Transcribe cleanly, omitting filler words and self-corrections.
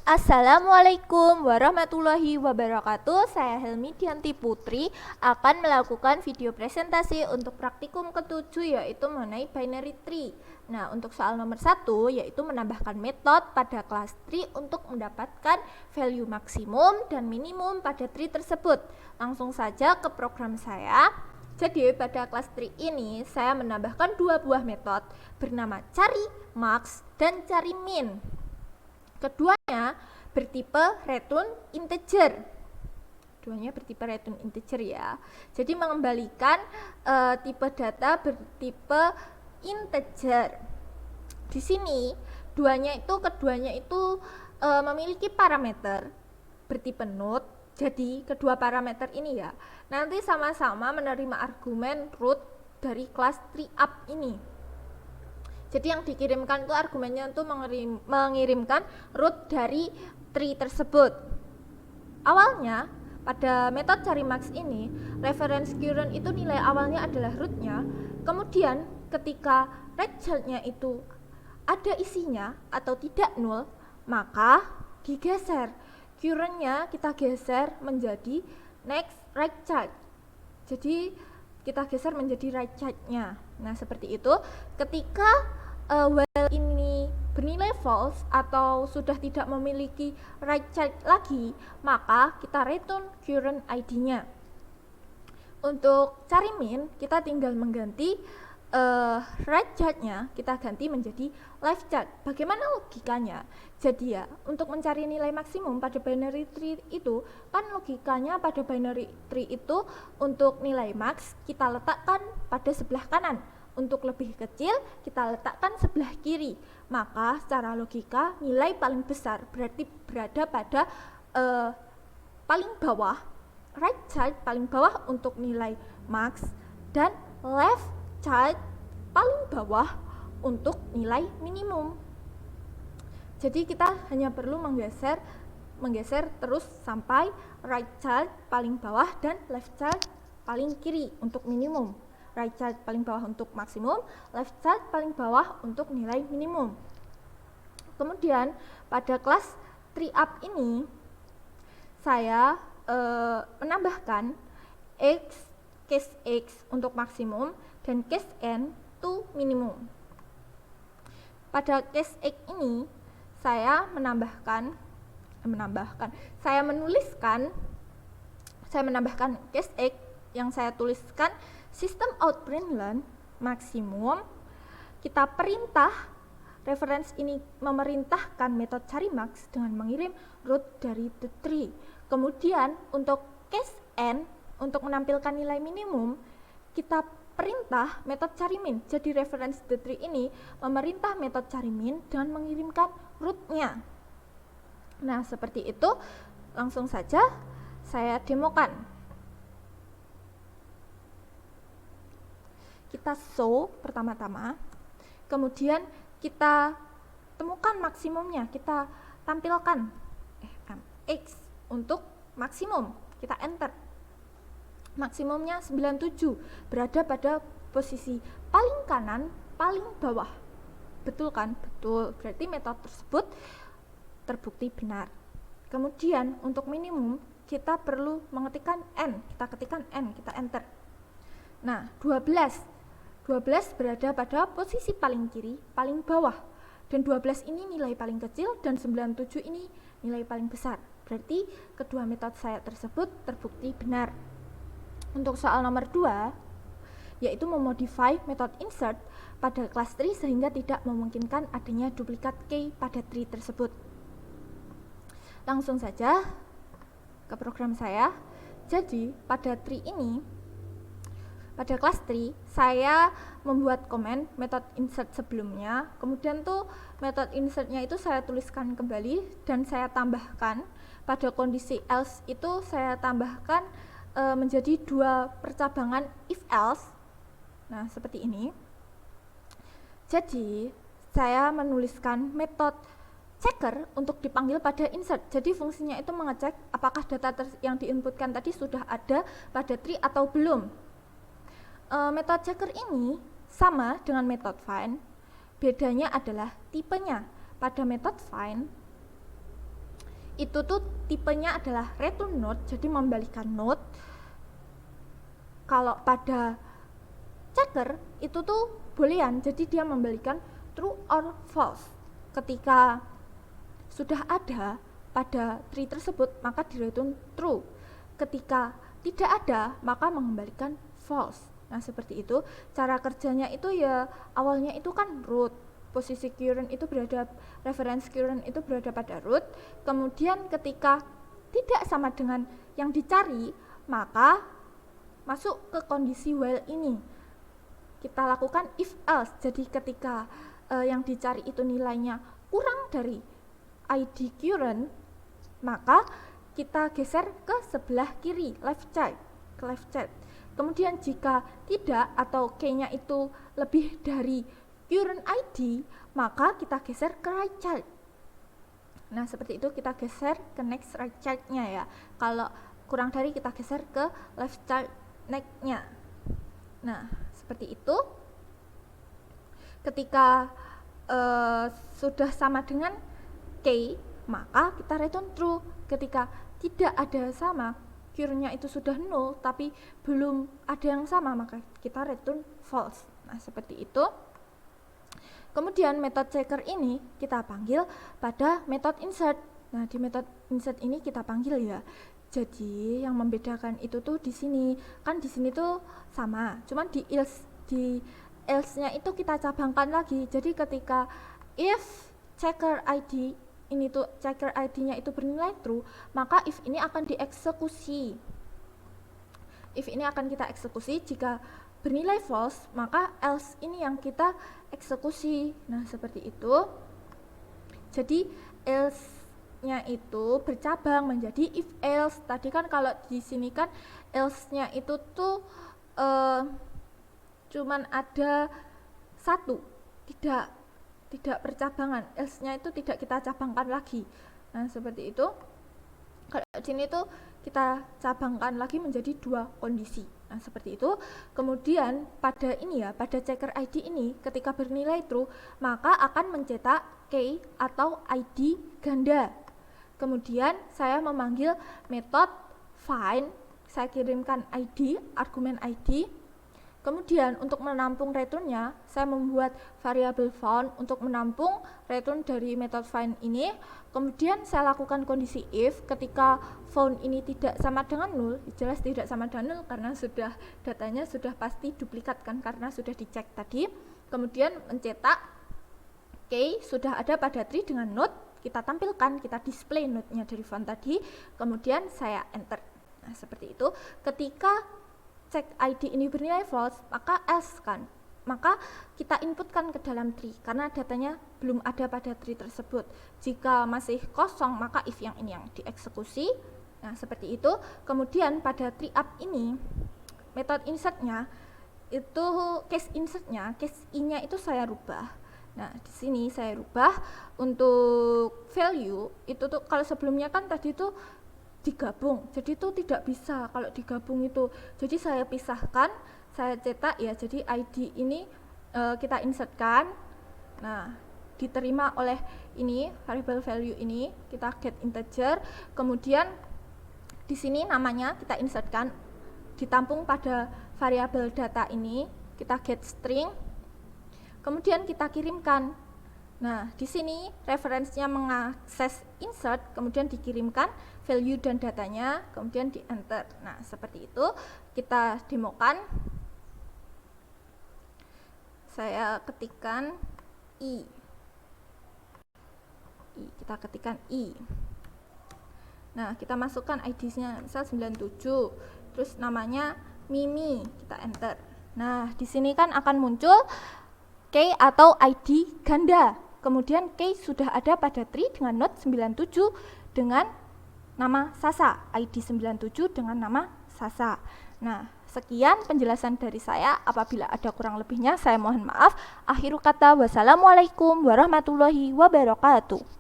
Assalamualaikum warahmatullahi wabarakatuh. Saya Helmi Dianti Putri akan melakukan video presentasi untuk praktikum ke-7 yaitu mengenai binary tree. Nah, untuk soal nomor 1 yaitu menambahkan metode pada kelas tree untuk mendapatkan value maksimum dan minimum pada tree tersebut. Langsung saja ke program saya. Jadi pada kelas tree ini saya menambahkan dua buah metode bernama cari max dan cari min. Keduanya bertipe return integer. Keduanya bertipe return integer ya. Jadi mengembalikan tipe data bertipe integer. Di sini keduanya itu memiliki parameter bertipe node. Jadi kedua parameter ini ya nanti sama-sama menerima argumen root dari kelas tree up ini. Jadi yang dikirimkan itu argumennya itu mengirimkan root dari tree tersebut. Awalnya pada metode cari max ini reference current itu nilai awalnya adalah rootnya. Kemudian ketika result-nya itu ada isinya atau tidak nol, maka digeser current-nya, kita geser menjadi next right child. Jadi kita geser menjadi right child-nya. Nah seperti itu. Ketika while ini bernilai false atau sudah tidak memiliki right child lagi, maka kita return current ID-nya. Untuk cari min, kita tinggal mengganti right child-nya, kita ganti menjadi left child. Bagaimana logikanya? Jadi ya, untuk mencari nilai maksimum pada binary tree itu, kan logikanya pada binary tree itu untuk nilai max kita letakkan pada sebelah kanan. Untuk lebih kecil kita letakkan sebelah kiri. Maka secara logika nilai paling besar berarti berada pada paling bawah, right child paling bawah untuk nilai max, dan left child paling bawah untuk nilai minimum. Jadi kita hanya perlu menggeser terus sampai right child paling bawah dan left child paling kiri untuk minimum. Right child paling bawah untuk maksimum, left child paling bawah untuk nilai minimum. Kemudian pada kelas tree up ini saya menambahkan case X untuk maksimum dan case N to minimum. Pada case X ini saya menambahkan case X yang saya tuliskan sistem out println maksimum. Kita perintah reference ini memerintahkan metode cari max dengan mengirim root dari the tree. Kemudian untuk case N untuk menampilkan nilai minimum kita perintah metode cari min. Jadi reference the tree ini memerintah metode cari min dengan mengirimkan rootnya. Nah seperti itu, langsung saja saya demokan. Kita show pertama-tama, kemudian kita temukan maksimumnya, kita tampilkan X untuk maksimum, kita enter. Maksimumnya 97, berada pada posisi paling kanan, paling bawah. Betul kan? Betul. Berarti metode tersebut terbukti benar. Kemudian untuk minimum kita perlu mengetikkan N, kita ketikkan N, kita enter. Nah 12 berada pada posisi paling kiri, paling bawah. Dan 12 ini nilai paling kecil dan 97 ini nilai paling besar. Berarti kedua metode saya tersebut terbukti benar. Untuk soal nomor 2, yaitu memodify metode insert pada kelas tree sehingga tidak memungkinkan adanya duplikat key pada tree tersebut. Langsung saja ke program saya. Jadi pada tree ini, pada kelas tree saya membuat komen metode insert sebelumnya, kemudian tuh metode insertnya itu saya tuliskan kembali dan saya tambahkan pada kondisi else itu saya tambahkan menjadi dua percabangan if else. Nah seperti ini. Jadi saya menuliskan metode checker untuk dipanggil pada insert. Jadi fungsinya itu mengecek apakah data yang diinputkan tadi sudah ada pada tree atau belum. Metode checker ini sama dengan metode find, bedanya adalah tipenya. Pada metode find itu tuh tipenya adalah return node, jadi membalikan node. Kalau pada checker itu tuh boolean, jadi dia membalikan true or false. Ketika sudah ada pada tree tersebut, maka di return true. Ketika tidak ada, maka mengembalikan false. Nah, seperti itu. Cara kerjanya itu ya, awalnya itu kan root. Posisi current itu berada, reference current itu berada pada root. Kemudian ketika tidak sama dengan yang dicari, maka masuk ke kondisi while ini. Kita lakukan if else. Jadi ketika yang dicari itu nilainya kurang dari ID current, maka kita geser ke sebelah kiri, left child, ke left child. Kemudian jika tidak atau key-nya itu lebih dari current ID, maka kita geser ke right child. Nah, seperti itu, kita geser ke next right child-nya ya. Kalau kurang dari, kita geser ke left child next-nya. Nah, seperti itu. Ketika sudah sama dengan key, maka kita return true. Ketika tidak ada sama, current-nya itu sudah 0 tapi belum ada yang sama, maka kita return false. Nah, seperti itu. Kemudian metode checker ini kita panggil pada metode insert. Nah, di metode insert ini kita panggil ya. Jadi yang membedakan itu tuh di sini. Kan di sini tuh sama, cuman di else-nya itu kita cabangkan lagi. Jadi ketika if checker ID ini tuh checker ID-nya itu bernilai true, maka if ini akan dieksekusi. If ini akan kita eksekusi. Jika bernilai false, maka else ini yang kita eksekusi. Nah, seperti itu. Jadi else-nya itu bercabang menjadi if else. Tadi kan kalau di sini kan else-nya itu tuh cuman ada satu, tidak percabangan. Else-nya itu tidak kita cabangkan lagi. Nah, seperti itu. Kalau di sini tuh kita cabangkan lagi menjadi dua kondisi. Nah, seperti itu. Kemudian pada ini ya, pada checker ID ini ketika bernilai true, maka akan mencetak key atau ID ganda. Kemudian saya memanggil metode find, saya kirimkan ID, argumen ID. Kemudian untuk menampung returnnya, saya membuat variabel found untuk menampung return dari metode find ini. Kemudian saya lakukan kondisi if ketika found ini tidak sama dengan 0, jelas tidak sama dengan 0 karena sudah datanya sudah pasti duplikat kan, karena sudah dicek tadi. Kemudian mencetak key sudah ada pada tree dengan node, kita tampilkan, kita display node-nya dari found tadi. Kemudian saya enter. Nah, seperti itu. Ketika cek ID ini bernilai false, maka else kan, maka kita inputkan ke dalam tree karena datanya belum ada pada tree tersebut. Jika masih kosong, maka if yang ini yang dieksekusi. Nah, seperti itu. Kemudian pada tree up ini metode insertnya itu case insertnya, case i-nya itu saya rubah. Nah, di sini saya rubah untuk value itu tuh, kalau sebelumnya kan tadi tuh digabung, jadi itu tidak bisa kalau digabung itu. Jadi saya pisahkan, saya cetak ya. Jadi ID ini kita insertkan. Nah, diterima oleh ini variable value ini, kita get integer. Kemudian di sini namanya kita insertkan, ditampung pada variabel data ini, kita get string. Kemudian kita kirimkan. Nah, di sini referensinya mengakses insert, kemudian dikirimkan value dan datanya, kemudian di enter. Nah, seperti itu. Kita demokan. Saya ketikkan i. Kita ketikkan i. Nah, kita masukkan ID-nya misal 97. Terus namanya Mimi, kita enter. Nah, di sini kan akan muncul key atau ID ganda. Kemudian key sudah ada pada tree dengan node 97 dengan nama Sasa, ID 97 dengan nama Sasa. Nah, sekian penjelasan dari saya. Apabila ada kurang lebihnya, saya mohon maaf. Akhiru kata, wassalamualaikum warahmatullahi wabarakatuh.